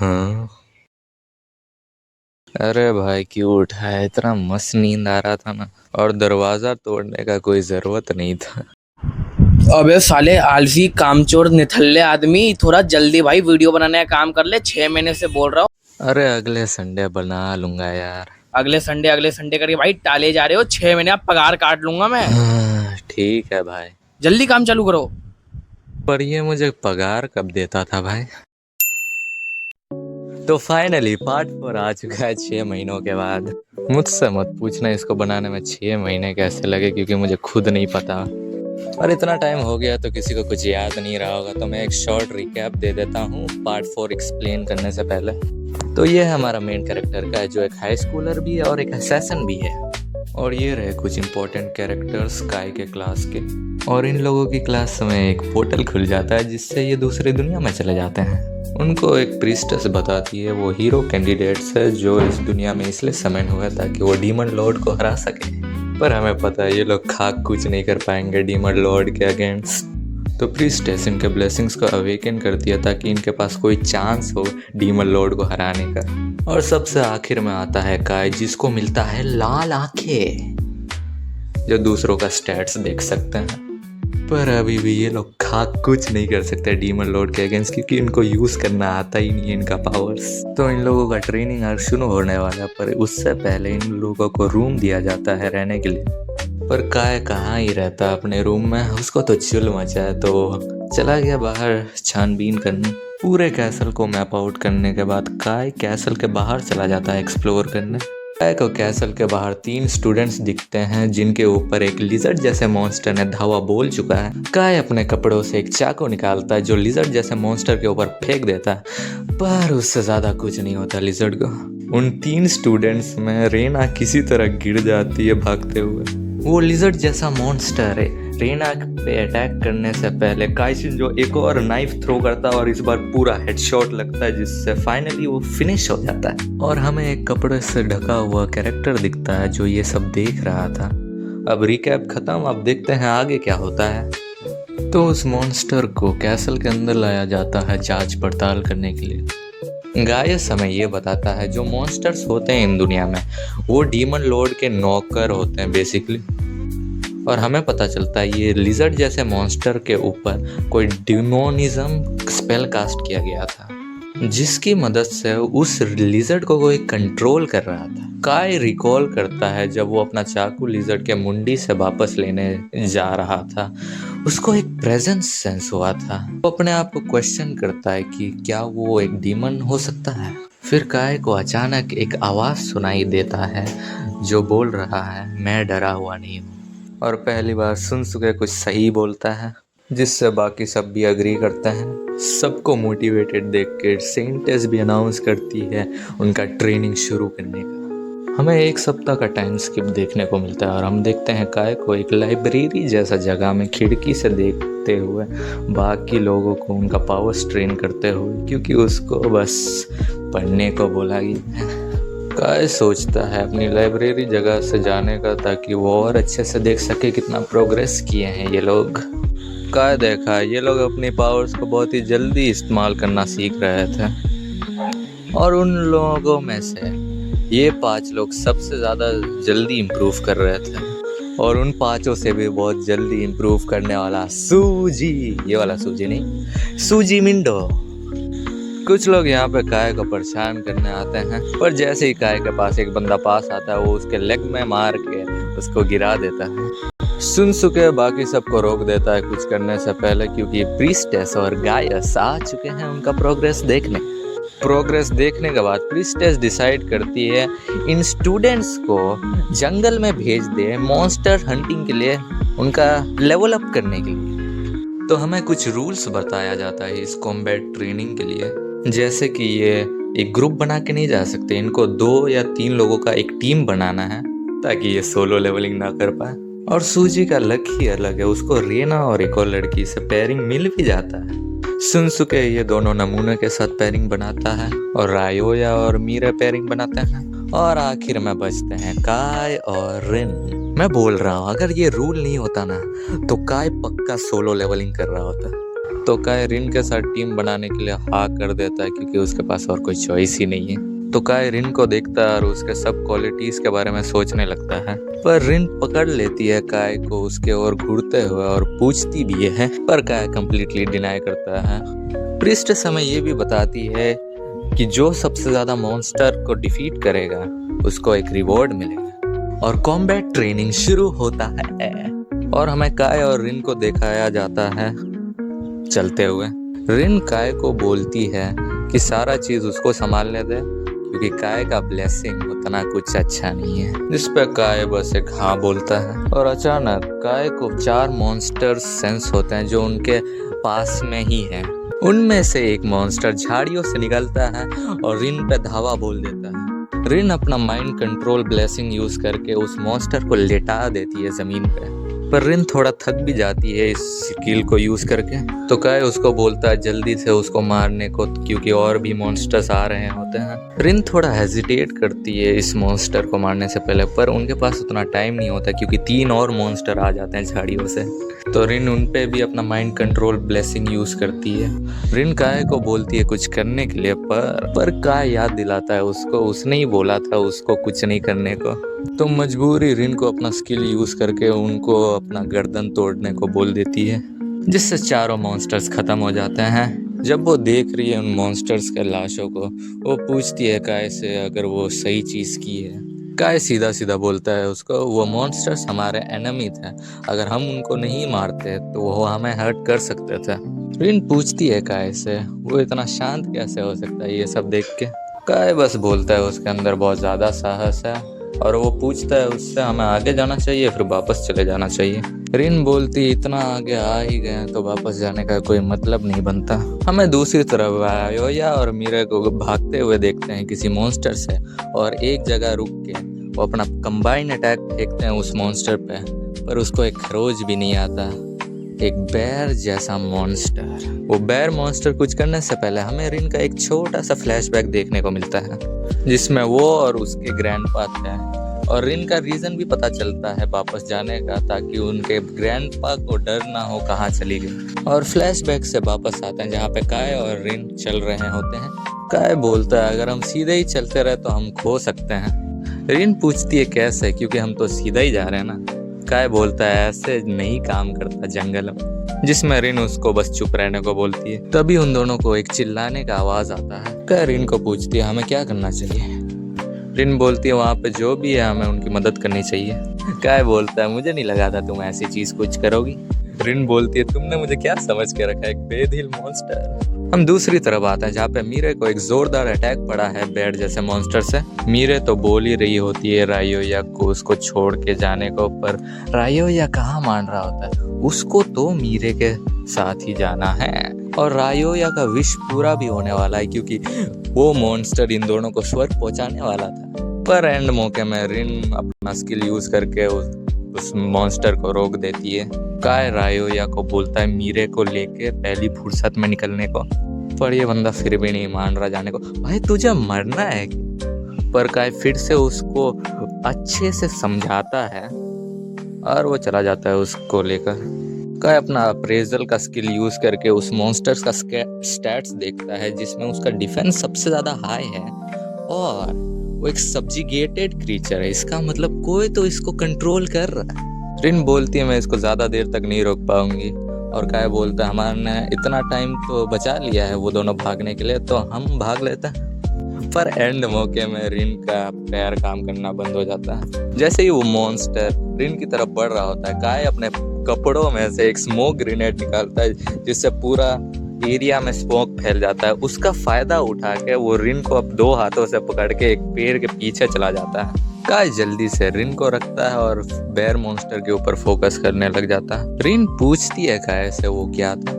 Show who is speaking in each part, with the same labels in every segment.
Speaker 1: हाँ। अरे भाई क्यों उठाया? इतना मस्त नींद आ रहा था ना, और दरवाजा तोड़ने का कोई जरूरत नहीं था।
Speaker 2: अबे साले आलसी कामचोर निठल्ले आदमी, थोड़ा जल्दी भाई वीडियो बनाने का काम कर ले। 6 महीने से बोल रहा हूँ।
Speaker 1: अरे अगले संडे बना लूंगा यार।
Speaker 2: अगले संडे करके भाई टाले जा रहे हो। 6 महीने आप पगार काट लूंगा मैं।
Speaker 1: हाँ, ठीक है भाई।
Speaker 2: जल्दी काम चालू करो।
Speaker 1: पर ये मुझे पगार कब देता था भाई? तो फाइनली पार्ट 4 आ चुका है 6 महीनों के बाद। मुझसे मत पूछना इसको बनाने में 6 महीने कैसे लगे, क्योंकि मुझे खुद नहीं पता। और इतना टाइम हो गया तो किसी को कुछ याद नहीं रहा होगा, तो मैं एक शॉर्ट रिकैप दे देता हूँ पार्ट 4 एक्सप्लेन करने से पहले। तो ये है हमारा मेन कैरेक्टर का, जो एक हाई स्कूलर भी है और एक असैसिन भी है। और ये रहे कुछ इंपॉर्टेंट कैरेक्टर्स स्काई के क्लास के। और इन लोगों की क्लास में एक पोर्टल खुल जाता है जिससे ये दूसरी दुनिया में चले जाते हैं। उनको एक प्रीस्टेस बताती है वो हीरो कैंडिडेट्स है जो इस दुनिया में इसलिए समन हुआ है ताकि वो डीमन लॉर्ड को हरा सके। पर हमें पता है ये लोग खाक कुछ नहीं कर पाएंगे डीमन लॉर्ड के अगेंस्ट। तो प्रीस्टेस इनके ब्लेसिंग्स को अवेकन करती है ताकि इनके पास कोई चांस हो डीमन लॉर्ड को हराने का। और सबसे आखिर में आता है काय, जिसको मिलता है लाल आंखें, जो दूसरों का स्टैट्स देख सकते हैं। पर अभी भी ये लोग खाक कुछ नहीं कर सकते डीमन लॉर्ड के अगेंस्ट, क्योंकि इनको यूज करना आता ही नहीं है इनका पावर्स। तो इन लोगों का ट्रेनिंग आर्क शुरू होने वाला है, पर उससे पहले इन लोगों को रूम दिया जाता है रहने के लिए। पर काय कहाँ ही रहता अपने रूम में, उसको तो चिल मचा है, तो चला गया बाहर छानबीन करने। पूरे कैसल को मैप आउट करने के बाद काय कैसल के बाहर चला जाता है एक्सप्लोर करने। काय को कैसल के बाहर 3 स्टूडेंट्स दिखते हैं जिनके ऊपर एक लिजर्ड जैसे मॉन्स्टर ने धावा बोल चुका है। काय अपने कपड़ों से एक चाकू निकालता है जो लिजर्ड जैसे मॉन्स्टर के ऊपर फेंक देता है, पर उससे ज्यादा कुछ नहीं होता लिजर्ड को। उन 3 स्टूडेंट्स में रेना किसी तरह गिर जाती है भागते हुए। वो लिजर्ड जैसा मॉन्स्टर है रेना पे अटैक करने से पहले काइशिन जो एक और नाइफ थ्रो करता है और इस बार पूरा हेडशॉट लगता है, जिससे फाइनली वो फिनिश हो जाता है। और हमें एक कपड़े से ढका हुआ कैरेक्टर दिखता है जो ये सब देख रहा था। अब रिकैप खत्म, अब देखते हैं आगे क्या होता है। तो उस मॉन्स्टर को कैसल के अंदर लाया जाता है जांच पड़ताल करने के लिए। गायस हमें ये बताता है जो मॉन्स्टर्स होते हैं इन दुनिया में वो डीमन लॉर्ड के नौकर होते हैं बेसिकली। और हमें पता चलता है ये लिजर्ड जैसे मॉन्स्टर के ऊपर कोई डिमोनिज्म स्पेल कास्ट किया गया था, जिसकी मदद से उस लिजर्ड को कोई कंट्रोल कर रहा था। काय रिकॉल करता है जब वो अपना चाकू लिजर्ड के मुंडी से वापस लेने जा रहा था, उसको एक प्रेजेंस सेंस हुआ था। वो अपने आप को क्वेश्चन करता है कि क्या वो एक डीमन हो सकता है। फिर काय को अचानक एक आवाज सुनाई देता है जो बोल रहा है मैं डरा हुआ नहीं हूँ। और पहली बार सुनसुके कुछ सही बोलता है, जिससे बाकी सब भी अग्री करते हैं। सबको मोटिवेटेड देख के सेंटेस भी अनाउंस करती है उनका ट्रेनिंग शुरू करने का। हमें 1 सप्ताह का टाइम स्किप देखने को मिलता है और हम देखते हैं काय को एक लाइब्रेरी जैसा जगह में खिड़की से देखते हुए बाकी लोगों को उनका पावर स्ट्रेन करते हुए, क्योंकि उसको बस पढ़ने को बोला गया है। काय सोचता है अपनी लाइब्रेरी जगह से जाने का ताकि वो और अच्छे से देख सके कितना प्रोग्रेस किए हैं ये लोग। काय देखा ये लोग अपनी पावर्स को बहुत ही जल्दी इस्तेमाल करना सीख रहे थे, और उन लोगों में से ये 5 लोग सबसे ज़्यादा जल्दी इम्प्रूव कर रहे थे। और उन 5 से भी बहुत जल्दी इम्प्रूव करने वाला सूजी, ये वाला सूजी नहीं, सूजी मिंडो। कुछ लोग यहाँ पे काय को परेशान करने आते हैं, पर जैसे ही काय के पास एक बंदा पास आता है वो उसके लेग में मार के उसको गिरा देता है। सुनसुके बाकी सबको रोक देता है कुछ करने से पहले, क्योंकि प्रीस्टेस और गायस आ चुके हैं उनका प्रोग्रेस देखने के बाद प्रीस्टेस डिसाइड करती है इन स्टूडेंट्स को जंगल में भेज दे मॉन्स्टर हंटिंग के लिए, उनका लेवल अप करने के लिए। तो हमें कुछ रूल्स बताया जाता है इस कॉम्बैट ट्रेनिंग के लिए, जैसे कि ये एक ग्रुप बना के नहीं जा सकते, इनको 2 या 3 लोगों का एक टीम बनाना है ताकि ये सोलो लेवलिंग ना कर पाए। और सूजी का लक ही अलग है, उसको रेना और एक और लड़की से पेयरिंग मिल भी जाता है। सुनसुके ये दोनों नमूने के साथ पेयरिंग बनाता है और रायोया और मीरा पेयरिंग बनाते हैं। और आखिर में बचते हैं काय और रिन। मैं बोल रहा हूँ अगर ये रूल नहीं होता ना तो काय पक्का सोलो लेवलिंग कर रहा होता। तो काय रिन के साथ टीम बनाने के लिए हाँ कर देता है क्योंकि उसके पास और कोई चॉइस ही नहीं है। तो काय रिन को देखता है और उसके सब क्वालिटीज के बारे में सोचने लगता है। पर रिन पकड़ लेती है काय को उसके ओर घूरते हुए और पूछती भी है, पर काय कंप्लीटली डिनाई करता है। प्रिस्ट समय ये भी बताती है कि जो सबसे ज्यादा मॉन्स्टर को डिफीट करेगा उसको एक रिवॉर्ड मिलेगा और कॉम्बैट ट्रेनिंग शुरू होता है। और हमें काय और रिन को दिखाया जाता है चलते हुए। रिन काय को बोलती है कि सारा चीज उसको संभालने दे क्योंकि काय का ब्लेसिंग उतना कुछ अच्छा नहीं है, जिस पे काय बस एक हाँ बोलता है। और अचानक काय को 4 मॉन्स्टर्स सेंस होते हैं जो उनके पास में ही है। उनमें से एक मॉन्स्टर झाड़ियों से निकलता है और रिन पे धावा बोल देता है। रिन अपना माइंड कंट्रोल ब्लेसिंग यूज करके उस मॉन्स्टर को लेटा देती है जमीन पे। पर रिन थोड़ा थक भी जाती है इस स्किल को यूज करके। तो काय उसको बोलता है जल्दी से उसको मारने को क्योंकि और भी मॉन्स्टर्स आ रहे होते हैं। रिन थोड़ा हेजिटेट करती है इस मॉन्स्टर को मारने से पहले, पर उनके पास उतना टाइम नहीं होता क्योंकि 3 और मॉन्स्टर आ जाते हैं झाड़ियों से। तो रिन उन पे भी अपना माइंड कंट्रोल ब्लेसिंग यूज करती है। रिन काय को बोलती है कुछ करने के लिए, पर काय याद दिलाता है उसको उसने ही बोला था उसको कुछ नहीं करने को। तो मजबूरी रिन को अपना स्किल यूज करके उनको अपना गर्दन तोड़ने को बोल देती है, जिससे चारों मॉन्स्टर्स खत्म हो जाते हैं। जब वो देख रही है उन मॉन्स्टर्स के लाशों को, वो पूछती है काय से अगर वो सही चीज की है। काय सीधा सीधा बोलता है उसको वो मॉन्स्टर्स हमारे एनिमी थे, अगर हम उनको नहीं मारते तो वो हमें हर्ट कर सकते थे। रिन पूछती है काय से वो इतना शांत कैसे हो सकता है ये सब देख के। काय बस बोलता है उसके अंदर बहुत ज्यादा साहस है और वो पूछता है उससे हमें आगे जाना चाहिए फिर वापस चले जाना चाहिए। रिन बोलती इतना आगे आ ही गए तो वापस जाने का कोई मतलब नहीं बनता। हमें दूसरी तरफ आयोया और मीरा को भागते हुए देखते हैं किसी मॉन्स्टर से, और एक जगह रुक के वो अपना कंबाइन अटैक फेंकते हैं उस मॉन्स्टर पे, पर उसको एक खरोच भी नहीं आता। एक बेर जैसा मॉन्स्टर। वो बेर मॉन्स्टर कुछ करने से पहले हमें रिन का एक छोटा सा फ्लैशबैक देखने को मिलता है जिसमें वो और उसके ग्रैंडपा थे, और रिन का रीजन भी पता चलता है वापस जाने का ताकि उनके ग्रैंडपा को डर ना हो कहाँ चली गई। और फ्लैशबैक से वापस आते हैं जहाँ पे काय और रिन चल रहे होते हैं। काय बोलता है अगर हम सीधे ही चलते रहे तो हम खो सकते हैं। रिन पूछती है कैसे, क्योंकि हम तो सीधा ही जा रहे हैं ना। काय बोलता है ऐसे नहीं काम करता जंगल में, जिसमें रिन उसको बस चुप रहने को बोलती है। तभी उन दोनों को एक चिल्लाने का आवाज आता है। काय रिन को पूछती है हमें क्या करना चाहिए। रिन बोलती है वहाँ पे जो भी है हमें उनकी मदद करनी चाहिए। काय बोलता है मुझे नहीं लगा था तुम ऐसी चीज कुछ करोगी। रिन बोलती है तुमने मुझे क्या समझ के रखा है, एक बेदिल मॉन्स्टर। हम दूसरी तरफ आते हैं जहाँ पे मीरे को एक जोरदार अटैक पड़ा है बेर जैसे मॉन्स्टर से। मीरे तो बोल ही रही होती है रायोया को उसको छोड़ के जाने को, पर रायोया कहाँ मान रहा होता है। उसको तो मीरे के साथ ही जाना है और रायोया का विश पूरा भी होने वाला है क्योंकि वो मॉन्स्टर इन दोनों को स्वर्ग पहुंचाने वाला था। पर एंड मौके में रिन अपना स्किल यूज करके उस मॉन्स्टर को रोक देती है। काय रायोया को बोलता है मीरे को लेके पहली फुर्सत में निकलने को, पर ये बंदा फिर भी नहीं मान रहा जाने को। भाई तुझे मरना है। पर काय फिर से उसको अच्छे से समझाता है और वो चला जाता है उसको लेकर। काय अपना अप्रेजल का स्किल यूज करके उस मॉन्स्टर्स का स्टैट्स देखता है जिसमें उसका डिफेंस सबसे ज्यादा हाई है और वो एक सब्जिगेटेड क्रीचर है। इसका मतलब कोई तो इसको कंट्रोल कर रहा है। रिन बोलती है मैं इसको ज्यादा देर तक नहीं रोक पाऊंगी, और काय बोलता है हमारे इतना टाइम तो बचा लिया है वो दोनों भागने के लिए, तो हम भाग लेते हैं। पर एंड मौके में रिन का पैर काम करना बंद हो जाता है। जैसे ही वो मॉन्स्टर रिन की तरफ बढ़ रहा होता है, काय अपने कपड़ों में से एक स्मोक ग्रेनेड निकालता है जिससे पूरा एरिया में स्मोक फैल जाता है। उसका फायदा उठा के वो रिन को अब 2 हाथों से पकड़ के एक पेड़ के पीछे चला जाता है। काय जल्दी से रिन को रखता है और बेर मॉन्स्टर के ऊपर फोकस करने लग जाता है। रिन पूछती है काय से वो क्या था।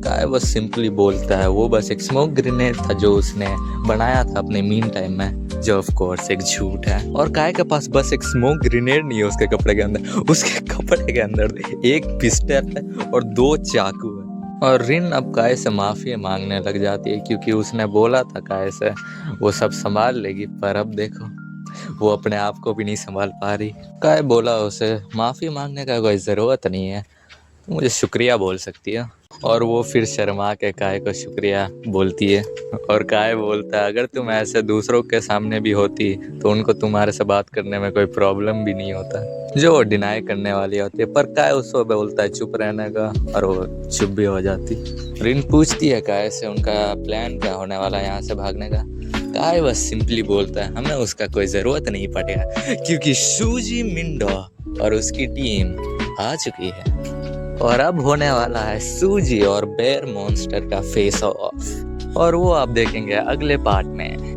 Speaker 1: काय बस सिंपली बोलता है वो बस एक स्मोक ग्रेनेड था जो उसने बनाया था अपने मीन टाइम में, जो ऑफ कोर्स एक झूठ है। और काय के पास बस एक स्मोक ग्रेनेड नहीं है उसके कपड़े के अंदर, उसके कपड़े के अंदर एक पिस्टल है और 2 चाकू है। और रिन अब काय से माफी मांगने लग जाती है क्योंकि उसने बोला था काय से वो सब संभाल लेगी, पर अब देखो वो अपने आप को भी नहीं संभाल पा रही। काय बोला उसे माफी मांगने का कोई जरूरत नहीं है, मुझे शुक्रिया बोल सकती है। और वो फिर शर्मा के काय को शुक्रिया बोलती है। और काय बोलता है अगर तुम ऐसे दूसरों के सामने भी होती तो उनको तुम्हारे से बात करने में कोई प्रॉब्लम भी नहीं होता, जो वो डिनाई करने वाली होती है। पर काय उसको बोलता है चुप रहने का और वो चुप भी हो जाती। रिन पूछती है काय से उनका प्लान क्या होने वाला है यहाँ से भागने का। काय बस सिंपली बोलता है हमें उसका कोई ज़रूरत नहीं पड़ेगा क्योंकि सूजी मिंडो और उसकी टीम आ चुकी है। और अब होने वाला है सूजी और बेयर मॉन्स्टर का फेस ऑफ, और वो आप देखेंगे अगले पार्ट में।